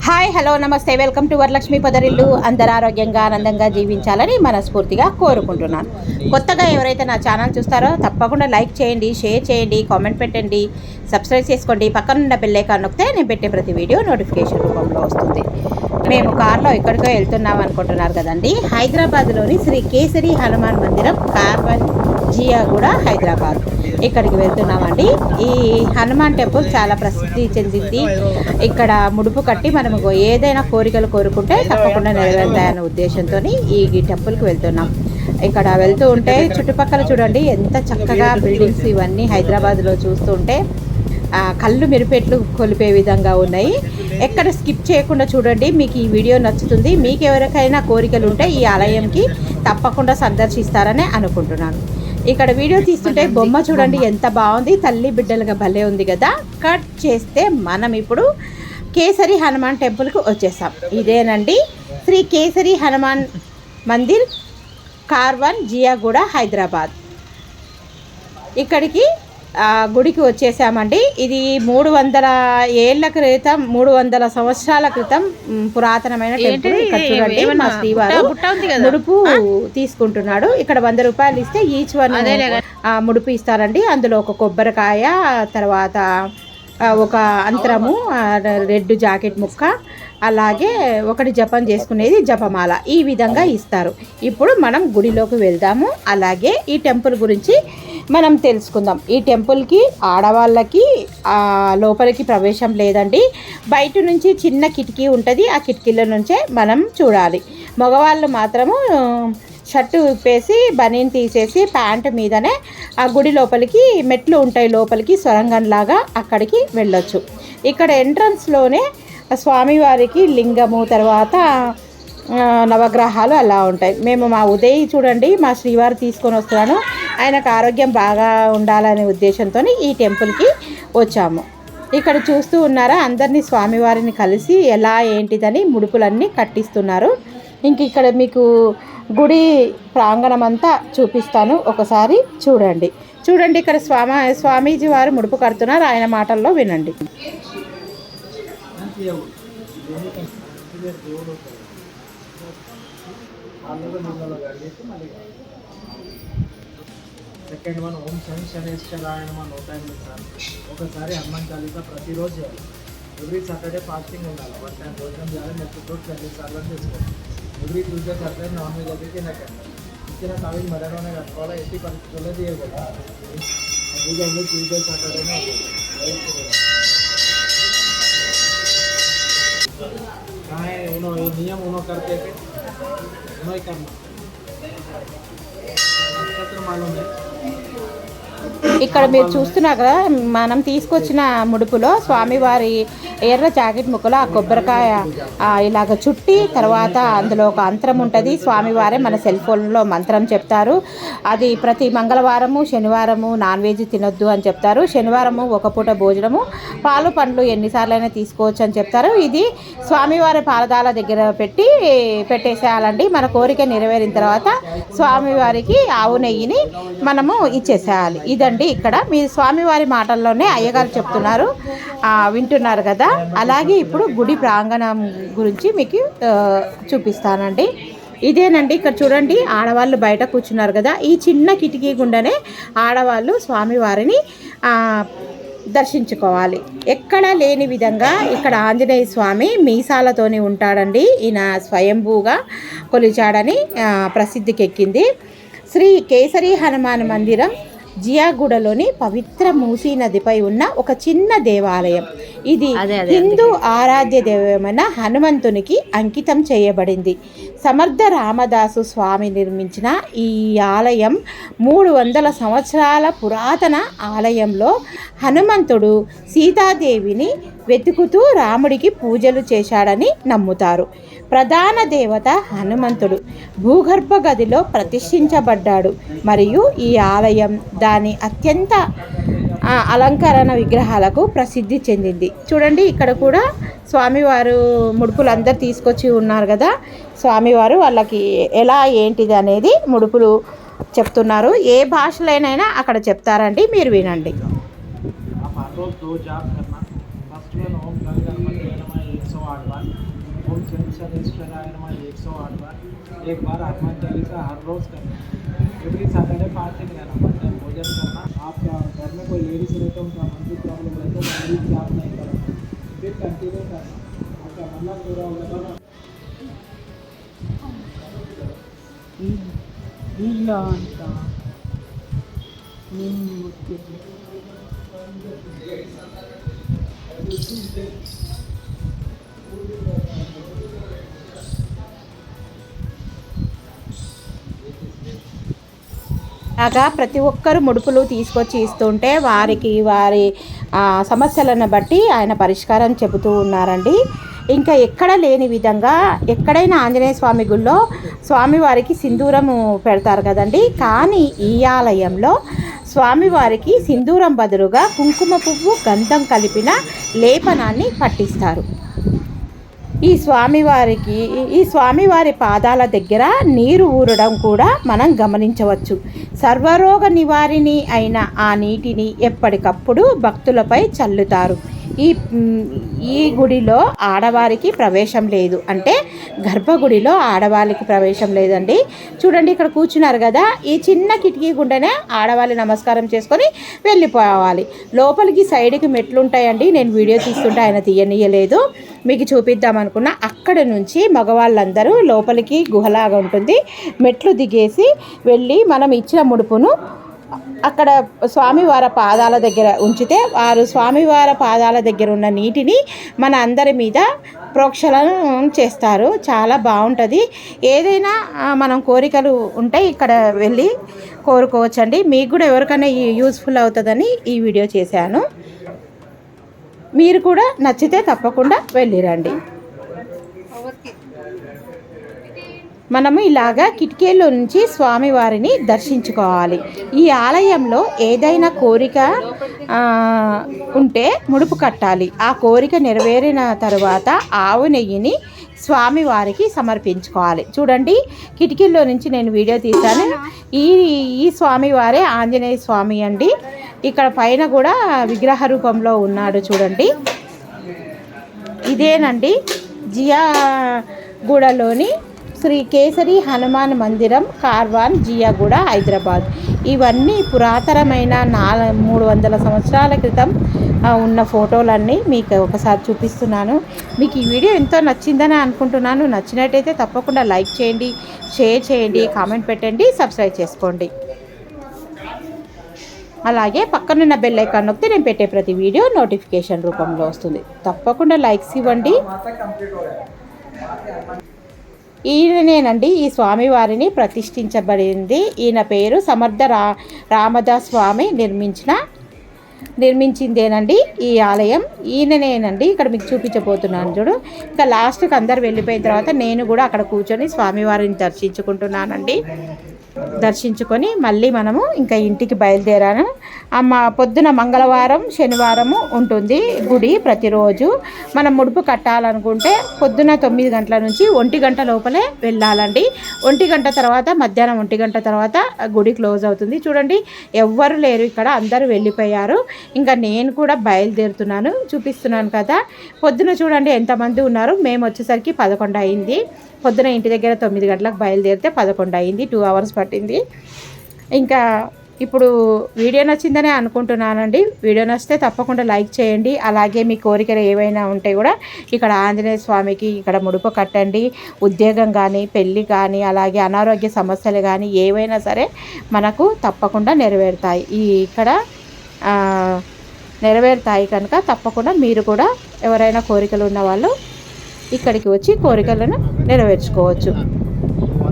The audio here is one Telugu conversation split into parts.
హాయ్ హలో నమస్తే వెల్కమ్ టు వరలక్ష్మి పొదరిల్లు. అందరూ ఆరోగ్యంగా ఆనందంగా జీవించాలని మనస్ఫూర్తిగా కోరుకుంటున్నాను. కొత్తగా ఎవరైతే నా ఛానల్ చూస్తారో తప్పకుండా లైక్ చేయండి, షేర్ చేయండి, కామెంట్ పెట్టండి, సబ్స్క్రైబ్ చేసుకోండి. పక్కనున్న బెల్ ఐకాన్ నొక్కితే నేను పెట్టే ప్రతి వీడియో నోటిఫికేషన్ రూపంలో వస్తుంది. మేము కార్లో ఎక్కడికో వెళ్తున్నాం అనుకుంటున్నారు కదండి. హైదరాబాద్లోని శ్రీ కేసరి హనుమాన్ మందిరం కార్వన్ జియాగూడ హైదరాబాద్ ఇక్కడికి వెళ్తున్నామండి. ఈ హనుమాన్ టెంపుల్ చాలా ప్రసిద్ధి చెందింది. ఇక్కడ ముడుపు కట్టి మనము ఏదైనా కోరికలు కోరుకుంటే తప్పకుండా నెరవేరుతాయన్న ఉద్దేశంతో ఈ టెంపుల్కి వెళ్తున్నాం. ఇక్కడ వెళ్తూ ఉంటే చుట్టుపక్కల చూడండి ఎంత చక్కగా బిల్డింగ్స్ ఇవన్నీ హైదరాబాద్లో చూస్తుంటే కళ్ళు మెరిపెట్లు కొలిపే విధంగా ఉన్నాయి. ఎక్కడ స్కిప్ చేయకుండా చూడండి, మీకు ఈ వీడియో నచ్చుతుంది. మీకు ఎవరికైనా కోరికలు ఉంటే ఈ ఆలయంకి తప్పకుండా సందర్శిస్తారని అనుకుంటున్నాను. ఇక్కడ వీడియో తీస్తుంటే బొమ్మ చూడండి ఎంత బాగుంది, తల్లి బిడ్డలుగా భలే ఉంది కదా. కట్ చేస్తే మనం ఇప్పుడు కేసరి హనుమాన్ టెంపుల్కి వచ్చేసాం. ఇదేనండి శ్రీ కేసరి హనుమాన్ మందిర్, కార్వన్ జియాగూడ హైదరాబాద్. ఇక్కడికి గుడికి వచ్చేసామండి. ఇది 300 ఏళ్ల క్రితం, 300 సంవత్సరాల క్రితం పురాతనమైన టెంపుల్. ఇక్కడ చూడండి మా శ్రీవారు ముడుపు తీసుకుంటున్నాడు. ఇక్కడ 100 రూపాయలు ఇస్తే ఈచ్ వన్ ముడుపు ఇస్తారండి. అందులో ఒక కొబ్బరికాయ, తర్వాత ఒక అంతరము, రెడ్ జాకెట్ ముక్క, అలాగే ఒకటి జపం చేసుకునేది జపమాల, ఈ విధంగా ఇస్తారు. ఇప్పుడు మనం గుడిలోకి వెళ్దాము. అలాగే ఈ టెంపుల్ గురించి మనం తెలుసుకుందాం. ఈ టెంపుల్కి ఆడవాళ్ళకి లోపలికి ప్రవేశం లేదండి. బయట నుంచి చిన్న కిటికీ ఉంటుంది, ఆ కిటికీల నుంచే మనం చూడాలి. మగవాళ్ళు మాత్రము షర్టు విప్పేసి బనీన్ తీసేసి ప్యాంటు మీదనే ఆ గుడి లోపలికి మెట్లు ఉంటాయి, లోపలికి సొరంగంలాగా అక్కడికి వెళ్ళొచ్చు. ఇక్కడ ఎంట్రన్స్లోనే స్వామివారికి లింగము, తర్వాత నవగ్రహాలు అలా ఉంటాయి. మేము మా ఉదయ్ చూడండి మా శ్రీవారు తీసుకొని వస్తున్నాను, ఆయనకు ఆరోగ్యం బాగా ఉండాలనే ఉద్దేశంతో ఈ టెంపుల్కి వచ్చాము. ఇక్కడ చూస్తూ ఉన్నారా, అందరినీ స్వామివారిని కలిసి ఎలా ఏంటిదని ముడుపులన్నీ కట్టిస్తున్నారు. ఇంక ఇక్కడ మీకు గుడి ప్రాంగణం అంతా చూపిస్తాను, ఒకసారి చూడండి. ఇక్కడ స్వామీజీ వారు ముడుపు కడుతున్నారు, ఆయన మాటల్లో వినండి. సెకండ్ వన్ ఓం శని శనేశ్వరాయ నమః 108 సార్లు. ఒకసారి హనుమాన్ చాలీసా ప్రతిరోజు చేయాలి. ఎవ్రీ సాటర్డే ఫాస్టింగ్ ఉండాలి. 1 టైం భోజనం చేయాలి. నెక్స్ట్ ఫ్రూట్ 20 సార్లు చేసుకోవాలి. Every Tuesday Saturday non veg అయితే తినకండి. ఇచ్చిన తావిజ్ మెడలోనే కట్టుకోవాలి. ఎట్టి పరిస్థితుల్లో చేయకూడదు. అది ట్యూస్డే సాటర్డేనే नियम उनो करते थे उनो ही करना मालूम है. ఇక్కడ మీరు చూస్తున్నారు కదా, మనం తీసుకొచ్చిన ముడుపులో స్వామివారి ఎర్ర జాకెట్ ముక్కలో ఆ కొబ్బరికాయ ఇలాగ చుట్టి, తర్వాత అందులో ఒక అంతరం ఉంటుంది. స్వామివారే మన సెల్ ఫోన్లో మంత్రం చెప్తారు. అది ప్రతి మంగళవారము, శనివారము నాన్ వెజ్ తినొద్దు అని చెప్తారు. శనివారము ఒక పూట భోజనము, పాలు పండ్లు ఎన్నిసార్లైనా తీసుకోవచ్చు అని చెప్తారు. ఇది స్వామివారి పాదాల దగ్గర పెట్టేసేయాలండి. మన కోరిక నెరవేరిన తర్వాత స్వామివారికి ఆవు నెయ్యిని మనము ఇచ్చేసేయాలి. ఇదండి ఇక్కడ మీ స్వామివారి మాటల్లోనే అయ్యగారు చెప్తున్నారు, వింటున్నారు కదా. అలాగే ఇప్పుడు గుడి ప్రాంగణం గురించి మీకు చూపిస్తానండి. ఇదేనండి, ఇక్కడ చూడండి ఆడవాళ్ళు బయట కూర్చున్నారు కదా. ఈ చిన్న కిటికీ గుండానే ఆడవాళ్ళు స్వామివారిని దర్శించుకోవాలి. ఎక్కడా లేని విధంగా ఇక్కడ ఆంజనేయ స్వామి మీసాలతోని ఉంటాడండి. ఈయన స్వయంభూగా కొలిచాడని ప్రసిద్ధికెక్కింది. శ్రీ కేసరి హనుమాన్ మందిరం జియాగూడలోని పవిత్ర మూసీ నదిపై ఉన్న ఒక చిన్న దేవాలయం. ఇది హిందూ ఆరాధ్య దైవమైన హనుమంతునికి అంకితం చేయబడింది. సమర్థ రామదాసు స్వామి నిర్మించిన ఈ ఆలయం 300 సంవత్సరాల పురాతన ఆలయంలో హనుమంతుడు సీతాదేవిని వెతుకుతూ రాముడికి పూజలు చేశాడని నమ్ముతారు. ప్రధాన దేవత హనుమంతుడు భూగర్భ గదిలో ప్రతిష్ఠించబడ్డాడు. మరియు ఈ ఆలయం దాని అత్యంత అలంకరణ విగ్రహాలకు ప్రసిద్ధి చెందింది. చూడండి ఇక్కడ కూడా స్వామివారు ముడుపులు అందరు తీసుకొచ్చి ఉన్నారు కదా. స్వామివారు వాళ్ళకి ఎలా ఏంటిది అనేది ముడుపులు చెప్తున్నారు. ఏ భాషలోనైనా అక్కడ చెప్తారండి, మీరు వినండి. फर्स्ट में ओम गण गणपति नमः 108 बार, ओम शनिश्चराय नमः 108 बार, एक बार हनुमान चालीसा हर रोज करना। एवरी सैटरडे फास्टिंग रहना, मतलब भोजन करना। आपका घर में कोई लेडीज रहे तो उनका मंदिर प्रॉब्लम रहे तो मंदिर की आप नहीं करना, फिर कंटिन्यू करना, आपका मतलब पूरा हो जाएगा। ಇಲ್ಲ ಅಂತ ನಿಮ್ಗೆ ಗೊತ್ತಿಲ್ಲ. అలాగా ప్రతి ఒక్కరు ముడుపులు తీసుకొచ్చి ఇస్తుంటే వారికి వారి సమస్యలను బట్టి ఆయన పరిష్కారం చెబుతూ ఉన్నారండి. ఇంకా ఎక్కడ లేని విధంగా ఎక్కడైనా ఆంజనేయ స్వామి గుళ్ళో స్వామివారికి సింధూరము పెడతారు కదండి, కానీ ఈ ఆలయంలో స్వామివారికి సింధూరం బదులుగా కుంకుమ పువ్వు గంధం కలిపిన లేపనాన్ని పట్టిస్తారు. ఈ స్వామివారి పాదాల దగ్గర నీరు ఊరడం కూడా మనం గమనించవచ్చు. సర్వరోగ నివారిణి అయిన ఆ నీటిని ఎప్పటికప్పుడు భక్తులపై చల్లుతారు. ఈ గుడిలో ఆడవారికి ప్రవేశం లేదు, అంటే గర్భగుడిలో ఆడవారికి ప్రవేశం లేదండి. చూడండి ఇక్కడ కూర్చున్నారు కదా, ఈ చిన్న కిటికీ గుండెనే ఆడవాళ్ళు నమస్కారం చేసుకొని వెళ్ళిపోవాలి. లోపలికి సైడ్కి మెట్లు ఉంటాయండి. నేను వీడియో తీస్తుంటే ఆయన తీయనీయలేదు, మీకు చూపిద్దాం అనుకున్నా. అక్కడ నుంచి మగవాళ్ళందరూ లోపలికి గుహలాగా ఉంటుంది, మెట్లు దిగేసి వెళ్ళి మనం ఇచ్చిన ముడుపును అక్కడ స్వామివారి పాదాల దగ్గర ఉంచితే వారు స్వామివారి పాదాల దగ్గర ఉన్న నీటిని మన అందరి మీద ప్రోక్షణం చేస్తారు. చాలా బాగుంటుంది. ఏదైనా మనం కోరికలు ఉంటే ఇక్కడ వెళ్ళి కోరుకోవచ్చండి. మీకు కూడా ఎవరికైనా యూస్ఫుల్ అవుతుందని ఈ వీడియో చేశాను. మీరు కూడా నచ్చితే తప్పకుండా వెళ్ళిరండి. మనము ఇలాగా కిటికీలో నుంచి స్వామివారిని దర్శించుకోవాలి. ఈ ఆలయంలో ఏదైనా కోరిక ఉంటే ముడుపు కట్టాలి. ఆ కోరిక నెరవేరిన తర్వాత ఆవు నెయ్యిని స్వామివారికి సమర్పించుకోవాలి. చూడండి కిటికీలో నుంచి నేను వీడియో తీశాను. ఈ స్వామివారే ఆంజనేయ స్వామి అండి. ఇక్కడ పైన కూడా విగ్రహ రూపంలో ఉన్నాడు చూడండి. ఇదేనండి జియాగూడలోని శ్రీ కేసరి హనుమాన్ మందిరం, కార్వాన్, జియాగూడ, హైదరాబాద్. ఇవన్నీ పురాతనమైన 300 సంవత్సరాల క్రితం ఉన్న ఫోటోలన్నీ మీకు ఒకసారి చూపిస్తున్నాను. మీకు ఈ వీడియో ఎంతో నచ్చిందని అనుకుంటున్నాను. నచ్చినట్టయితే తప్పకుండా లైక్ చేయండి, షేర్ చేయండి, కామెంట్ పెట్టండి, సబ్స్క్రైబ్ చేసుకోండి. అలాగే పక్కనున్న బెల్ ఐకాన్ నొక్కితే నేను పెట్టే ప్రతి వీడియో నోటిఫికేషన్ రూపంలో వస్తుంది. తప్పకుండా లైక్స్ ఇవ్వండి. ఈయననేనండి ఈ స్వామివారిని ప్రతిష్ఠించబడింది. ఈయన పేరు సమర్థ రామదాస్ స్వామి నిర్మించిందేనండి ఈ ఆలయం. ఈయననేనండి ఇక్కడ మీకు చూపించబోతున్నాను చూడు. ఇంకా లాస్ట్కి అందరు వెళ్ళిపోయిన తర్వాత నేను కూడా అక్కడ కూర్చొని స్వామివారిని దర్శించుకొని మళ్ళీ మనము ఇంకా ఇంటికి బయలుదేరాను. పొద్దున మంగళవారం శనివారము ఉంటుంది గుడి. ప్రతిరోజు మనం ముడుపు కట్టాలనుకుంటే పొద్దున 9 గంటల నుంచి 1 గంట లోపలే వెళ్ళాలండి. 1 గంట తర్వాత మధ్యాహ్నం 1 గంట తర్వాత గుడి క్లోజ్ అవుతుంది. చూడండి ఎవ్వరు లేరు ఇక్కడ, అందరూ వెళ్ళిపోయారు. ఇంకా నేను కూడా బయలుదేరుతున్నాను, చూపిస్తున్నాను కదా. పొద్దున చూడండి ఎంతమంది ఉన్నారు. మేము వచ్చేసరికి 11 అయింది. పొద్దున ఇంటి దగ్గర 9 గంటలకు బయలుదేరితే 11 అయింది. 2 అవర్స్ పట్టింది. ఇంకా ఇప్పుడు వీడియో నచ్చిందనే అనుకుంటున్నానండి. వీడియో నచ్చితే తప్పకుండా లైక్ చేయండి. అలాగే మీ కోరికలు ఏవైనా ఉంటే కూడా ఇక్కడ ఆంజనేయ స్వామికి ఇక్కడ ముడుపు కట్టండి. ఉద్యోగం కానీ, పెళ్ళి కానీ, అలాగే అనారోగ్య సమస్యలు కానీ ఏవైనా సరే మనకు తప్పకుండా నెరవేరుతాయి. ఇక్కడ నెరవేరుతాయి కనుక తప్పకుండా మీరు కూడా ఎవరైనా కోరికలు ఉన్న వాళ్ళు ఇక్కడికి వచ్చి కోరికలను నెరవేర్చుకోవచ్చు.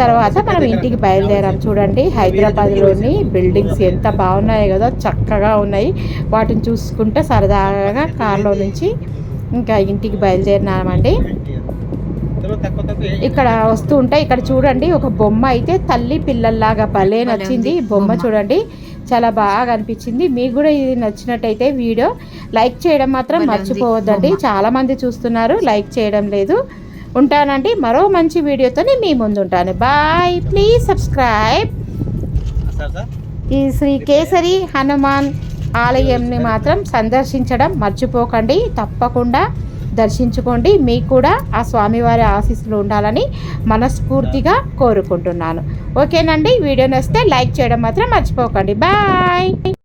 తర్వాత మనం ఇంటికి బయలుదేరాం. చూడండి హైదరాబాద్లోని బిల్డింగ్స్ ఎంత బాగున్నాయి కదా, చక్కగా ఉన్నాయి. వాటిని చూసుకుంటే సరదాగా కార్లో నుంచి ఇంకా ఇంటికి బయలుదేరినామండి. ఇక్కడ వస్తూ ఉంటే ఇక్కడ చూడండి ఒక బొమ్మ అయితే తల్లి పిల్లల్లాగా భలే నచ్చింది. బొమ్మ చూడండి చాలా బాగా అనిపించింది. మీకు కూడా ఇది నచ్చినట్టయితే వీడియో లైక్ చేయడం మాత్రం మర్చిపోవద్దండి. చాలామంది చూస్తున్నారు, లైక్ చేయడం లేదు. ఉంటానండి, మరో మంచి వీడియోతో మీ ముందు ఉంటాను. బాయ్. Please subscribe. ఈ శ్రీ కేసరి హనుమాన్ ఆలయంని మాత్రం సందర్శించడం మర్చిపోకండి. తప్పకుండా దర్శించుకోండి. మీకు కూడా ఆ స్వామివారి ఆశీస్సులు ఉండాలని మనస్ఫూర్తిగా కోరుకుంటున్నాను. ఓకేనండి, వీడియో నచ్చితే లైక్ చేయడం మాత్రం మర్చిపోకండి. బాయ్.